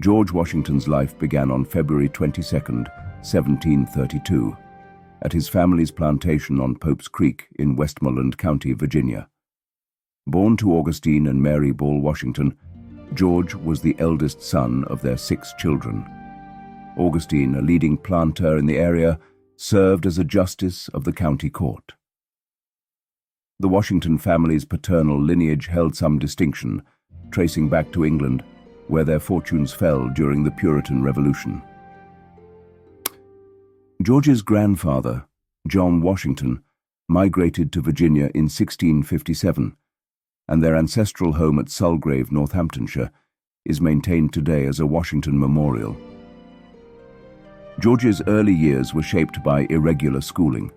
George Washington's life began on February 22, 1732, at his family's plantation on Pope's Creek in Westmoreland County, Virginia. Born to Augustine and Mary Ball Washington, George was the eldest son of their 6 children. Augustine, a leading planter in the area, served as a justice of the county court. The Washington family's paternal lineage held some distinction, tracing back to England, where their fortunes fell during the Puritan Revolution. George's grandfather, John Washington, migrated to Virginia in 1657, and their ancestral home at Sulgrave, Northamptonshire, is maintained today as a Washington memorial. George's early years were shaped by irregular schooling,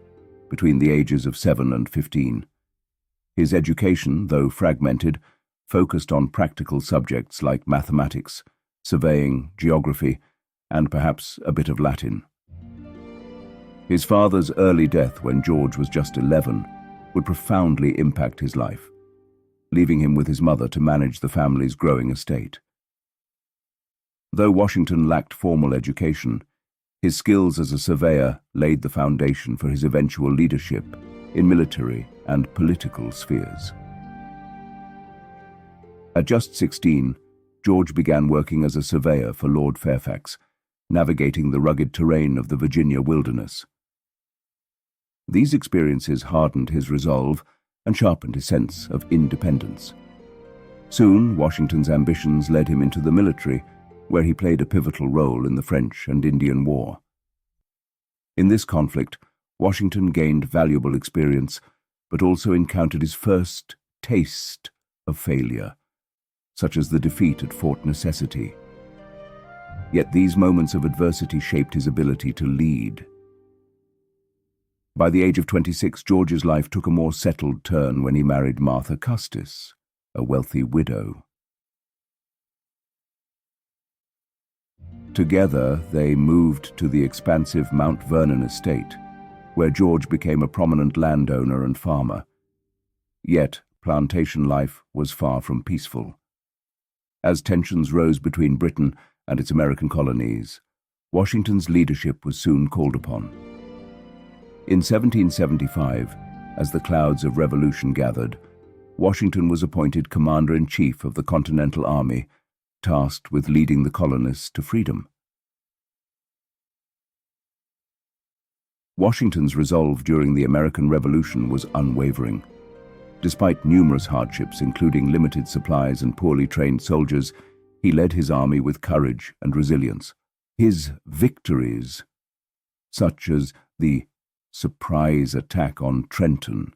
between the ages of 7 and 15. His education, though fragmented, focused on practical subjects like mathematics, surveying, geography, and perhaps a bit of Latin. His father's early death when George was just 11 would profoundly impact his life, leaving him with his mother to manage the family's growing estate. Though Washington lacked formal education, his skills as a surveyor laid the foundation for his eventual leadership in military and political spheres. At just 16, George began working as a surveyor for Lord Fairfax, navigating the rugged terrain of the Virginia wilderness. These experiences hardened his resolve and sharpened his sense of independence. Soon, Washington's ambitions led him into the military, where he played a pivotal role in the French and Indian War. In this conflict, Washington gained valuable experience, but also encountered his first taste of failure, such as the defeat at Fort Necessity. Yet these moments of adversity shaped his ability to lead. By the age of 26, George's life took a more settled turn when he married Martha Custis, a wealthy widow. Together, they moved to the expansive Mount Vernon estate, where George became a prominent landowner and farmer. Yet, plantation life was far from peaceful. As tensions rose between Britain and its American colonies, Washington's leadership was soon called upon. In 1775, as the clouds of revolution gathered, Washington was appointed Commander-in-Chief of the Continental Army, tasked with leading the colonists to freedom. Washington's resolve during the American Revolution was unwavering. Despite numerous hardships, including limited supplies and poorly trained soldiers, he led his army with courage and resilience. His victories, such as the surprise attack on Trenton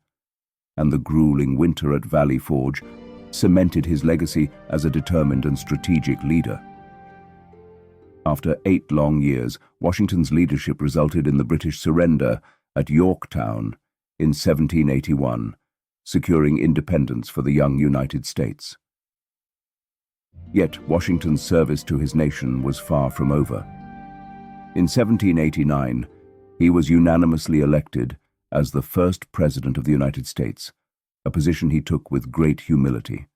and the grueling winter at Valley Forge, cemented his legacy as a determined and strategic leader. After 8 long years, Washington's leadership resulted in the British surrender at Yorktown in 1781, securing independence for the young United States. Yet Washington's service to his nation was far from over. In 1789, he was unanimously elected as the first President of the United States, a position he took with great humility.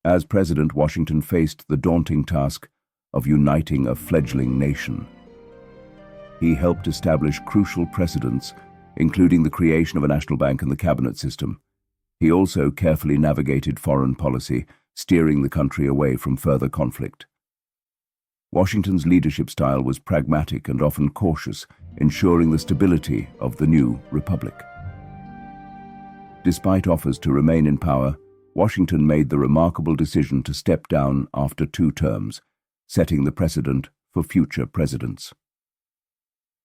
As President, Washington faced the daunting task of uniting a fledgling nation. He helped establish crucial precedents, including the creation of a national bank and the cabinet system. He also carefully navigated foreign policy, steering the country away from further conflict. Washington's leadership style was pragmatic and often cautious, ensuring the stability of the new republic. Despite offers to remain in power, Washington made the remarkable decision to step down after 2 terms, setting the precedent for future presidents.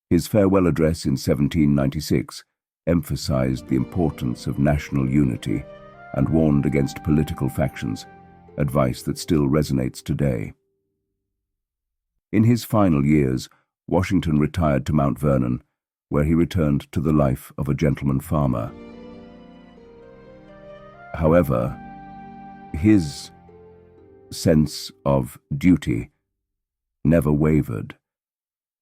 His farewell address in 1796 emphasized the importance of national unity and warned against political factions, advice that still resonates today. In his final years, Washington retired to Mount Vernon, where he returned to the life of a gentleman farmer. However, his sense of duty never wavered,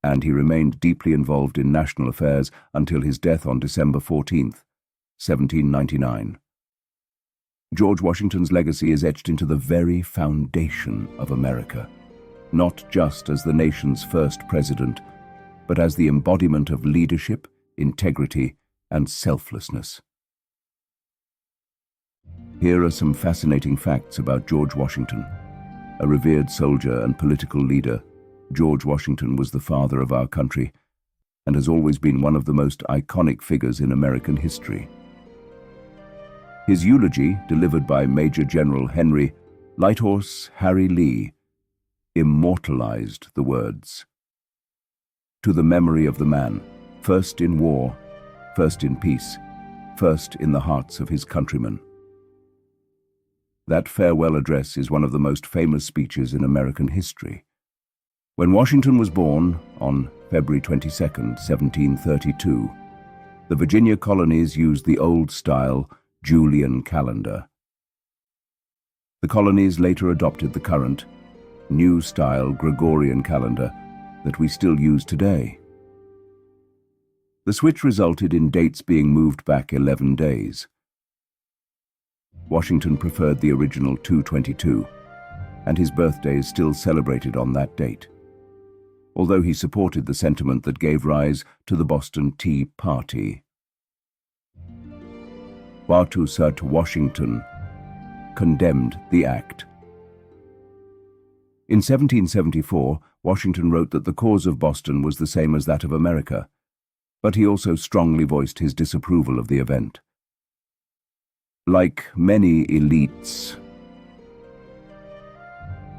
and he remained deeply involved in national affairs until his death on December 14, 1799. George Washington's legacy is etched into the very foundation of America, not just as the nation's first president, but as the embodiment of leadership, integrity, and selflessness. Here are some fascinating facts about George Washington. A revered soldier and political leader, George Washington was the father of our country and has always been one of the most iconic figures in American history. His eulogy, delivered by Major General Henry Lighthorse Harry Lee, immortalized the words, "To the memory of the man, first in war, first in peace, first in the hearts of his countrymen." That farewell address is one of the most famous speeches in American history. When Washington was born, on February 22, 1732, the Virginia colonies used the old-style Julian calendar. The colonies later adopted the current, new-style Gregorian calendar that we still use today. The switch resulted in dates being moved back 11 days. Washington preferred the original 2/22, and his birthday is still celebrated on that date, although he supported the sentiment that gave rise to the Boston Tea Party. Wautusak Washington condemned the act. In 1774, Washington wrote that the cause of Boston was the same as that of America, but he also strongly voiced his disapproval of the event. Like many elites,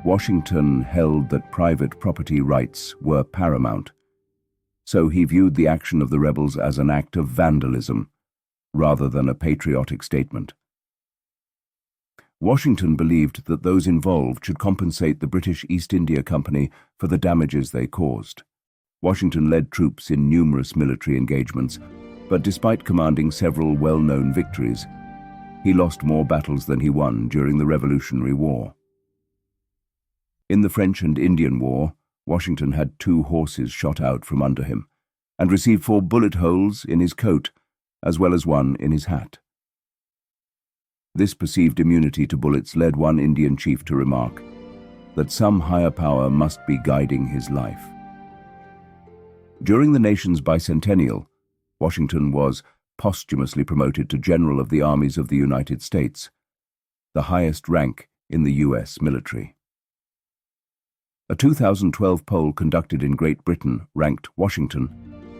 Washington held that private property rights were paramount, so he viewed the action of the rebels as an act of vandalism rather than a patriotic statement. Washington believed that those involved should compensate the British East India Company for the damages they caused. Washington led troops in numerous military engagements, but despite commanding several well-known victories, he lost more battles than he won during the Revolutionary War. In the French and Indian War, Washington had 2 horses shot out from under him and received 4 bullet holes in his coat, as well as 1 in his hat. This perceived immunity to bullets led one Indian chief to remark that some higher power must be guiding his life. During the nation's bicentennial, Washington was posthumously promoted to General of the Armies of the United States, the highest rank in the U.S. military. A 2012 poll conducted in Great Britain ranked Washington,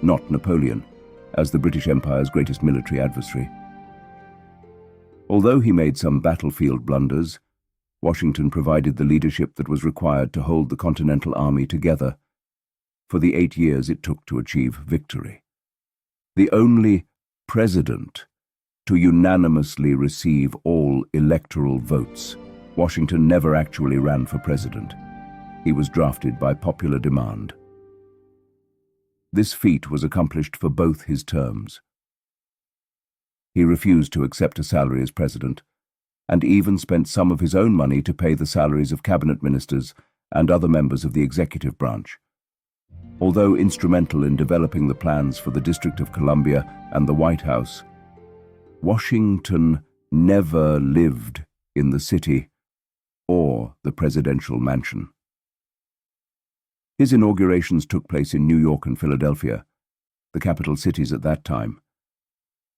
not Napoleon, as the British Empire's greatest military adversary. Although he made some battlefield blunders, Washington provided the leadership that was required to hold the Continental Army together for the 8 years it took to achieve victory. The only president to unanimously receive all electoral votes, Washington never actually ran for president. He was drafted by popular demand. This feat was accomplished for both his terms. He refused to accept a salary as president, and even spent some of his own money to pay the salaries of cabinet ministers and other members of the executive branch. Although instrumental in developing the plans for the District of Columbia and the White House, Washington never lived in the city or the presidential mansion. His inaugurations took place in New York and Philadelphia, the capital cities at that time.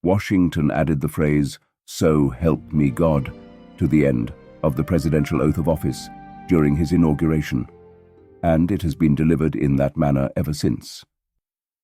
Washington added the phrase, "So help me God," to the end of the presidential oath of office during his inauguration, and it has been delivered in that manner ever since.